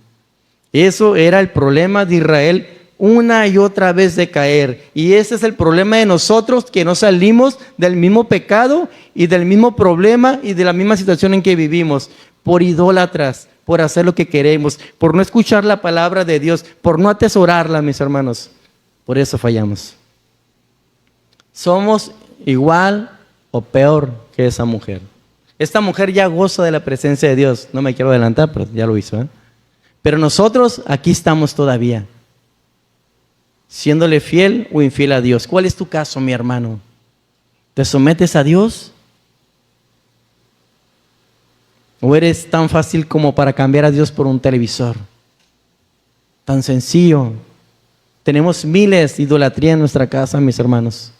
[SPEAKER 1] Eso era el problema de Israel, una y otra vez de caer. Y ese es el problema de nosotros, que no salimos del mismo pecado y del mismo problema y de la misma situación en que vivimos, por idólatras, por hacer lo que queremos, por no escuchar la palabra de Dios, por no atesorarla, mis hermanos. Por eso fallamos. Somos igual o peor que esa mujer. Esta mujer ya goza de la presencia de Dios. No me quiero adelantar, pero ya lo hizo, ¿eh? Pero nosotros aquí estamos todavía, siéndole fiel o infiel a Dios. ¿Cuál es tu caso, mi hermano? ¿Te sometes a Dios? ¿O eres tan fácil como para cambiar a Dios por un televisor? Tan sencillo. Tenemos miles de idolatría en nuestra casa, mis hermanos.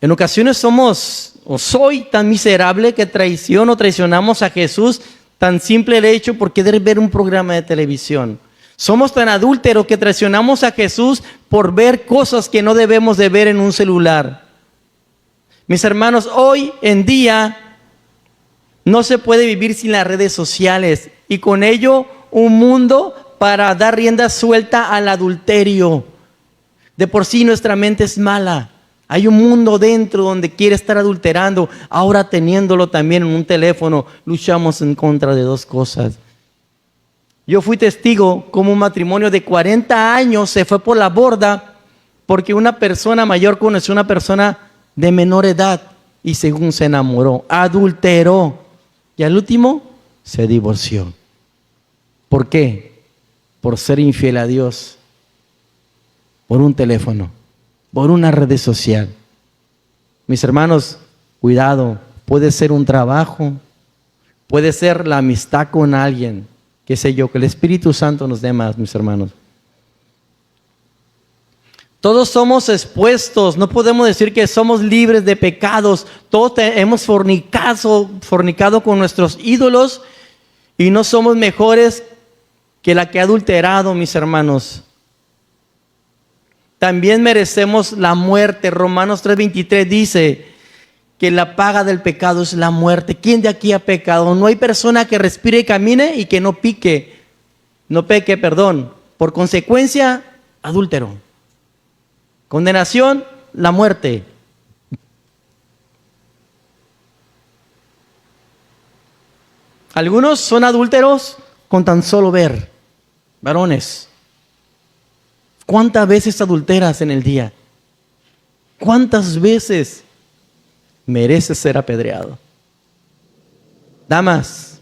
[SPEAKER 1] En ocasiones somos o soy tan miserable que traicionamos a Jesús tan simple el hecho por querer ver un programa de televisión. Somos tan adúlteros que traicionamos a Jesús por ver cosas que no debemos de ver en un celular. Mis hermanos, hoy en día no se puede vivir sin las redes sociales y con ello un mundo para dar rienda suelta al adulterio. De por sí nuestra mente es mala. Hay un mundo dentro donde quiere estar adulterando. Ahora teniéndolo también en un teléfono, luchamos en contra de dos cosas. Yo fui testigo como un matrimonio de 40 años se fue por la borda porque una persona mayor conoció a una persona de menor edad y según se enamoró, adulteró y al último se divorció. ¿Por qué? Por ser infiel a Dios, por un teléfono, por una red social. Mis hermanos, cuidado, puede ser un trabajo, puede ser la amistad con alguien, qué sé yo, que el Espíritu Santo nos dé más, mis hermanos. Todos somos expuestos, no podemos decir que somos libres de pecados. Todos hemos fornicado con nuestros ídolos y no somos mejores que la que ha adulterado, mis hermanos. También merecemos la muerte. Romanos 3:23 dice que la paga del pecado es la muerte. ¿Quién de aquí ha pecado? No hay persona que respire y camine y que no peque, perdón. Por consecuencia, adúltero. Condenación, la muerte. Algunos son adúlteros con tan solo ver. Varones, ¿cuántas veces adulteras en el día? ¿Cuántas veces mereces ser apedreado? Damas,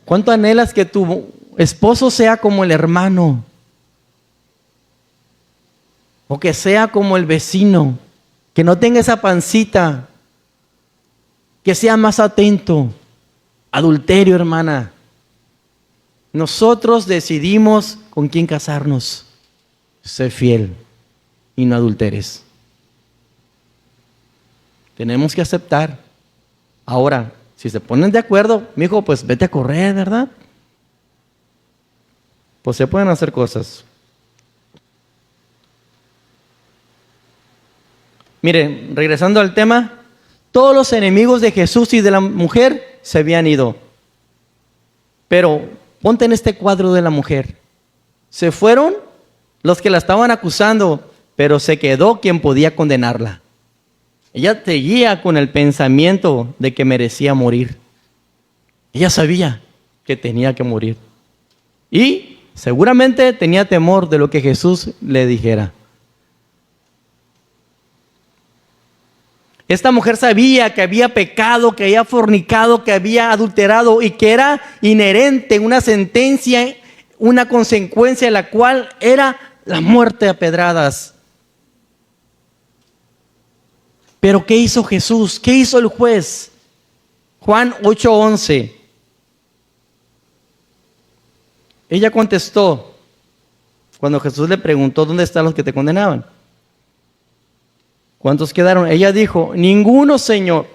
[SPEAKER 1] ¿cuánto anhelas que tu esposo sea como el hermano? O que sea como el vecino, que no tenga esa pancita, que sea más atento. Adulterio, hermana. Nosotros decidimos con quién casarnos. Sé fiel y no adulteres. Tenemos que aceptar. Ahora, si se ponen de acuerdo, mijo, pues vete a correr, ¿verdad? Pues se pueden hacer cosas. Miren, regresando al tema, todos los enemigos de Jesús y de la mujer se habían ido. Pero ponte en este cuadro de la mujer. Se fueron los que la estaban acusando, pero se quedó quien podía condenarla. Ella seguía con el pensamiento de que merecía morir. Ella sabía que tenía que morir. Y seguramente tenía temor de lo que Jesús le dijera. Esta mujer sabía que había pecado, que había fornicado, que había adulterado y que era inherente una sentencia, una consecuencia de la cual era la muerte a pedradas. Pero ¿qué hizo Jesús? ¿Qué hizo el juez? Juan 8:11. Ella contestó cuando Jesús le preguntó ¿dónde están los que te condenaban? ¿Cuántos quedaron? Ella dijo, ninguno, Señor.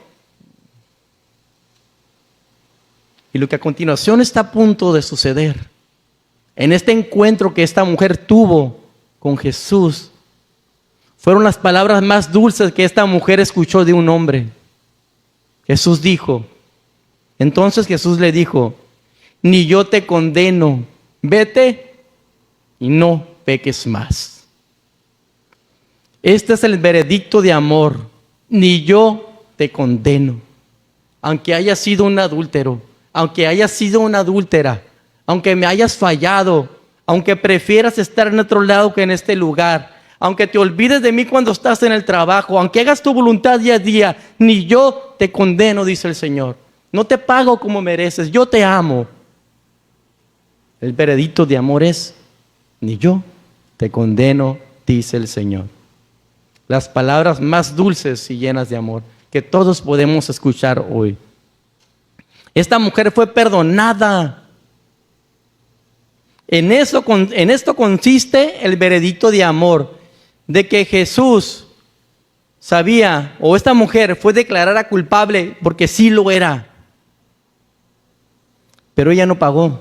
[SPEAKER 1] Y lo que a continuación está a punto de suceder, en este encuentro que esta mujer tuvo con Jesús, fueron las palabras más dulces que esta mujer escuchó de un hombre. Jesús dijo, entonces Jesús le dijo, ni yo te condeno, vete y no peques más. Este es el veredicto de amor. Ni yo te condeno. Aunque hayas sido un adúltero, aunque hayas sido una adúltera, aunque me hayas fallado, aunque prefieras estar en otro lado que en este lugar, aunque te olvides de mí cuando estás en el trabajo, aunque hagas tu voluntad día a día, ni yo te condeno, dice el Señor. No te pago como mereces, yo te amo. El veredicto de amor es, ni yo te condeno, dice el Señor. Las palabras más dulces y llenas de amor que todos podemos escuchar hoy. Esta mujer fue perdonada. En esto consiste el veredicto de amor, de que Jesús sabía, o esta mujer fue declarada culpable porque sí lo era. Pero ella no pagó.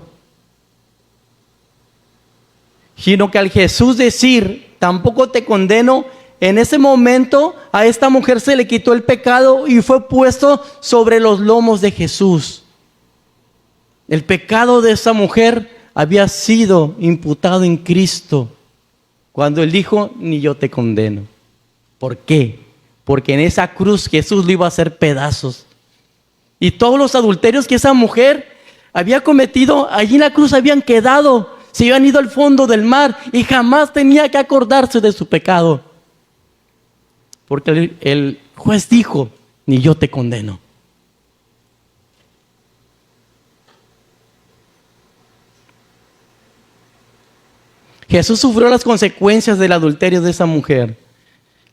[SPEAKER 1] Sino que al Jesús decir, tampoco te condeno, en ese momento a esta mujer se le quitó el pecado y fue puesto sobre los lomos de Jesús. El pecado de esa mujer había sido imputado en Cristo cuando Él dijo, ni yo te condeno. ¿Por qué? Porque en esa cruz Jesús lo iba a hacer pedazos. Y todos los adulterios que esa mujer había cometido, allí en la cruz habían quedado, se habían ido al fondo del mar y jamás tenía que acordarse de su pecado. Porque el juez dijo, ni yo te condeno. Jesús sufrió las consecuencias del adulterio de esa mujer.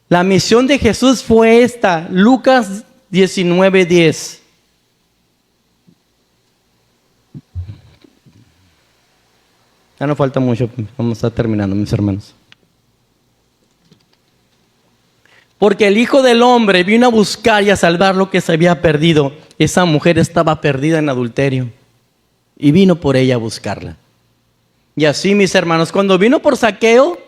[SPEAKER 1] La misión de Jesús fue esta, Lucas 19:10. Ya no falta mucho, vamos a estar terminando, mis hermanos. Porque el Hijo del Hombre vino a buscar y a salvar lo que se había perdido. Esa mujer estaba perdida en adulterio y vino por ella a buscarla. Y así, mis hermanos, cuando vino por Zaqueo,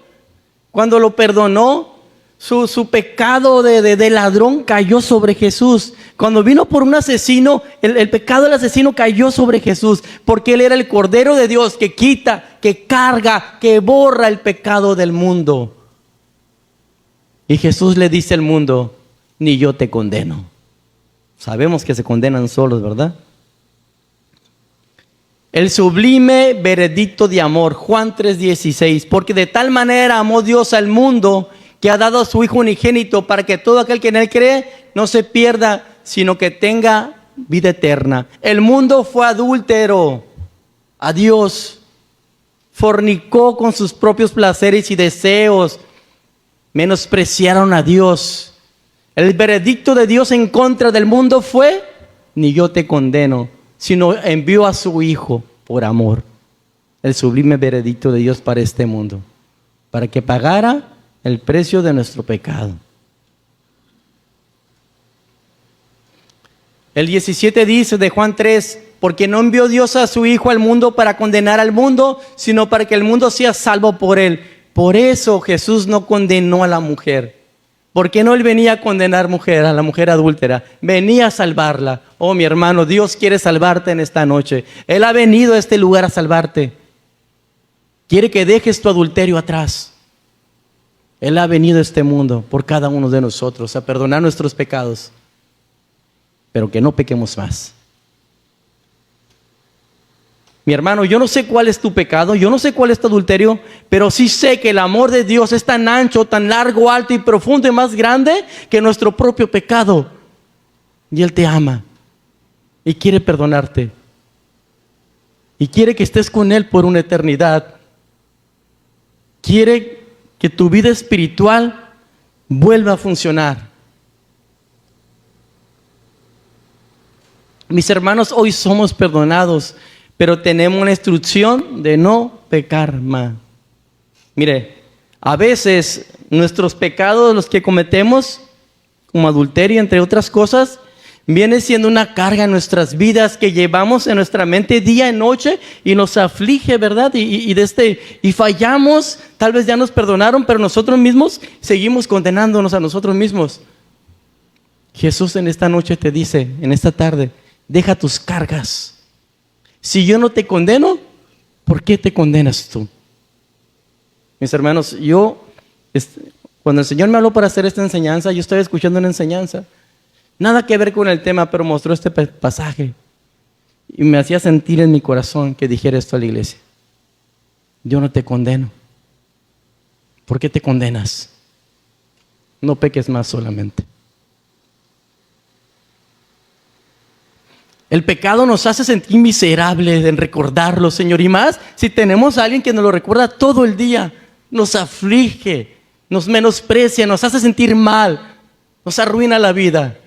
[SPEAKER 1] cuando lo perdonó, su pecado de ladrón cayó sobre Jesús. Cuando vino por un asesino, el pecado del asesino cayó sobre Jesús, porque Él era el Cordero de Dios que quita, que carga, que borra el pecado del mundo. Y Jesús le dice al mundo, ni yo te condeno. Sabemos que se condenan solos, ¿verdad? El sublime veredicto de amor, Juan 3:16, porque de tal manera amó Dios al mundo que ha dado a su Hijo unigénito para que todo aquel que en Él cree no se pierda, sino que tenga vida eterna. El mundo fue adúltero a Dios, fornicó con sus propios placeres y deseos, menospreciaron a Dios. El veredicto de Dios en contra del mundo fue, ni yo te condeno, sino envió a su Hijo por amor. El sublime veredicto de Dios para este mundo, para que pagara el precio de nuestro pecado. El 17 dice de Juan 3, porque no envió Dios a su Hijo al mundo para condenar al mundo, sino para que el mundo sea salvo por Él. Por eso Jesús no condenó a la mujer. ¿Por qué no Él venía a condenar a la mujer adúltera? Venía a salvarla. Oh, mi hermano, Dios quiere salvarte en esta noche. Él ha venido a este lugar a salvarte. Quiere que dejes tu adulterio atrás. Él ha venido a este mundo por cada uno de nosotros a perdonar nuestros pecados, pero que no pequemos más. Mi hermano, yo no sé cuál es tu pecado, yo no sé cuál es tu adulterio, pero sí sé que el amor de Dios es tan ancho, tan largo, alto y profundo y más grande que nuestro propio pecado. Y Él te ama y quiere perdonarte y quiere que estés con Él por una eternidad. Quiere que tu vida espiritual vuelva a funcionar. Mis hermanos, hoy somos perdonados, pero tenemos una instrucción de no pecar más. Mire, a veces nuestros pecados, los que cometemos, como adulterio, entre otras cosas, viene siendo una carga en nuestras vidas que llevamos en nuestra mente día y noche y nos aflige, ¿verdad? Y fallamos, tal vez ya nos perdonaron, pero nosotros mismos seguimos condenándonos a nosotros mismos. Jesús en esta noche te dice, en esta tarde, deja tus cargas. Si yo no te condeno, ¿por qué te condenas tú? Mis hermanos, cuando el Señor me habló para hacer esta enseñanza, yo estaba escuchando una enseñanza. Nada que ver con el tema, pero mostró este pasaje. Y me hacía sentir en mi corazón que dijera esto a la iglesia. Yo no te condeno. ¿Por qué te condenas? No peques más solamente. El pecado nos hace sentir miserables en recordarlo, Señor. Y más si tenemos a alguien que nos lo recuerda todo el día. Nos aflige, nos menosprecia, nos hace sentir mal, nos arruina la vida.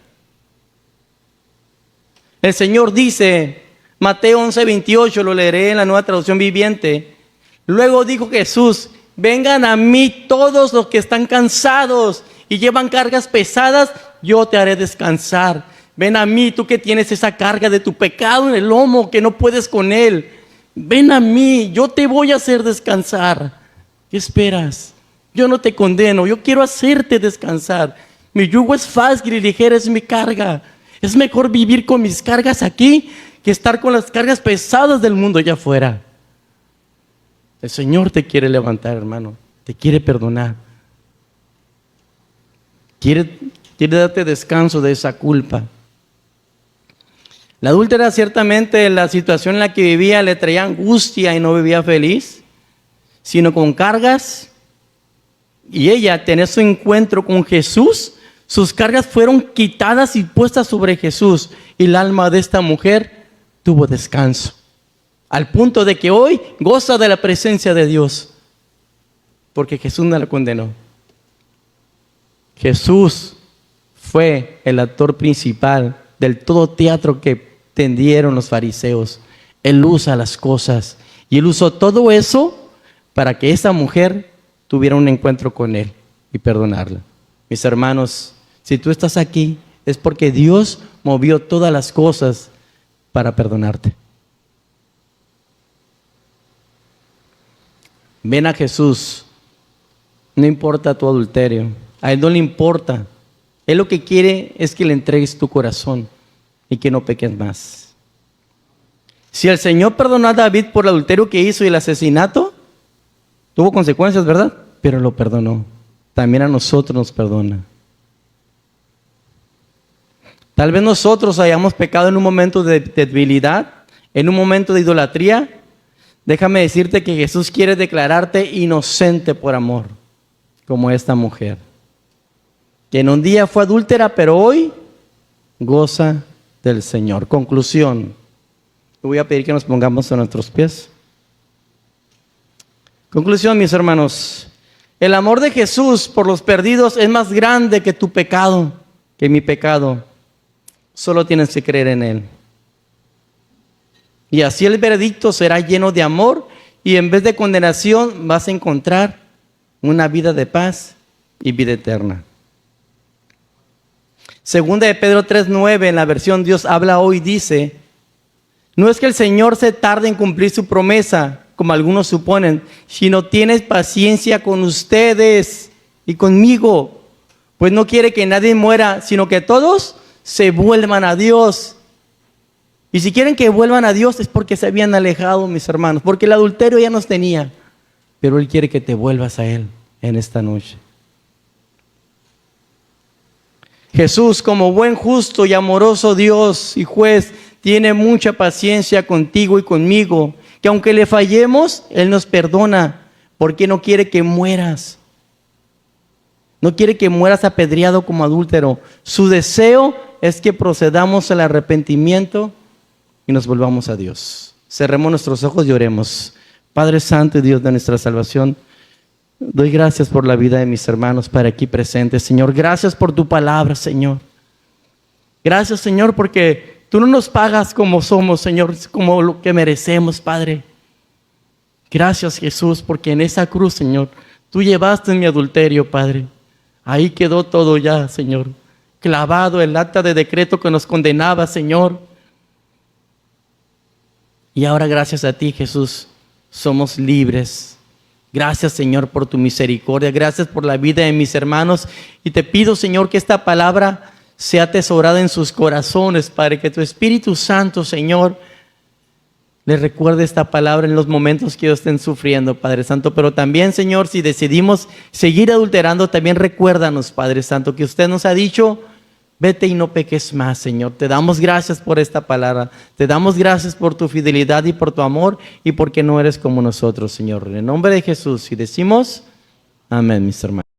[SPEAKER 1] El Señor dice, Mateo 11:28, lo leeré en la Nueva Traducción Viviente. Luego dijo Jesús, vengan a mí todos los que están cansados y llevan cargas pesadas, yo te haré descansar. Ven a mí, tú que tienes esa carga de tu pecado en el lomo, que no puedes con él. Ven a mí, yo te voy a hacer descansar. ¿Qué esperas? Yo no te condeno, yo quiero hacerte descansar. Mi yugo es fácil y ligera es mi carga. Es mejor vivir con mis cargas aquí que estar con las cargas pesadas del mundo allá afuera. El Señor te quiere levantar, hermano. Te quiere perdonar. Quiere darte descanso de esa culpa. La adúltera ciertamente la situación en la que vivía le traía angustia y no vivía feliz, sino con cargas. Y ella tenía su encuentro con Jesús. Sus cargas fueron quitadas y puestas sobre Jesús. Y el alma de esta mujer tuvo descanso. Al punto de que hoy goza de la presencia de Dios. Porque Jesús no la condenó. Jesús fue el actor principal del todo teatro que tendieron los fariseos. Él usa las cosas. Y Él usó todo eso para que esa mujer tuviera un encuentro con Él y perdonarla. Mis hermanos, si tú estás aquí, es porque Dios movió todas las cosas para perdonarte. Ven a Jesús. No importa tu adulterio. A Él no le importa. Él lo que quiere es que le entregues tu corazón y que no peques más. Si el Señor perdonó a David por el adulterio que hizo y el asesinato, tuvo consecuencias, ¿verdad? Pero lo perdonó. También a nosotros nos perdona. Tal vez nosotros hayamos pecado en un momento de debilidad, en un momento de idolatría. Déjame decirte que Jesús quiere declararte inocente por amor, como esta mujer, que en un día fue adúltera, pero hoy goza del Señor. Conclusión. Voy a pedir que nos pongamos a nuestros pies. Conclusión, mis hermanos. El amor de Jesús por los perdidos es más grande que tu pecado, que mi pecado. Solo tienes que creer en Él. Y así el veredicto será lleno de amor y en vez de condenación vas a encontrar una vida de paz y vida eterna. Segunda de Pedro 3:9 en la versión Dios habla hoy dice: no es que el Señor se tarde en cumplir su promesa, como algunos suponen, sino tiene paciencia con ustedes y conmigo, pues no quiere que nadie muera, sino que todos se vuelvan a Dios. Y si quieren que vuelvan a Dios es porque se habían alejado, mis hermanos, porque el adulterio ya nos tenía, pero Él quiere que te vuelvas a Él en esta noche. Jesús, como buen, justo y amoroso Dios y juez, tiene mucha paciencia contigo y conmigo, que aunque le fallemos, Él nos perdona, porque no quiere que mueras. No quiere que mueras apedreado como adúltero. Su deseo es que procedamos al arrepentimiento y nos volvamos a Dios. Cerremos nuestros ojos y oremos. Padre Santo y Dios de nuestra salvación, doy gracias por la vida de mis hermanos para aquí presentes, Señor. Gracias por tu palabra, Señor. Gracias, Señor, porque tú no nos pagas como somos, Señor, como lo que merecemos, Padre. Gracias, Jesús, porque en esa cruz, Señor, tú llevaste mi adulterio, Padre. Ahí quedó todo ya, Señor. Clavado el acta de decreto que nos condenaba, Señor. Y ahora, gracias a ti, Jesús, somos libres. Gracias, Señor, por tu misericordia. Gracias por la vida de mis hermanos. Y te pido, Señor, que esta palabra sea atesorada en sus corazones, Padre. Que tu Espíritu Santo, Señor, les recuerde esta palabra en los momentos que ellos estén sufriendo, Padre Santo. Pero también, Señor, si decidimos seguir adulterando, también recuérdanos, Padre Santo, que usted nos ha dicho: vete y no peques más, Señor. Te damos gracias por esta palabra. Te damos gracias por tu fidelidad y por tu amor y porque no eres como nosotros, Señor. En el nombre de Jesús, y decimos amén, mis hermanos.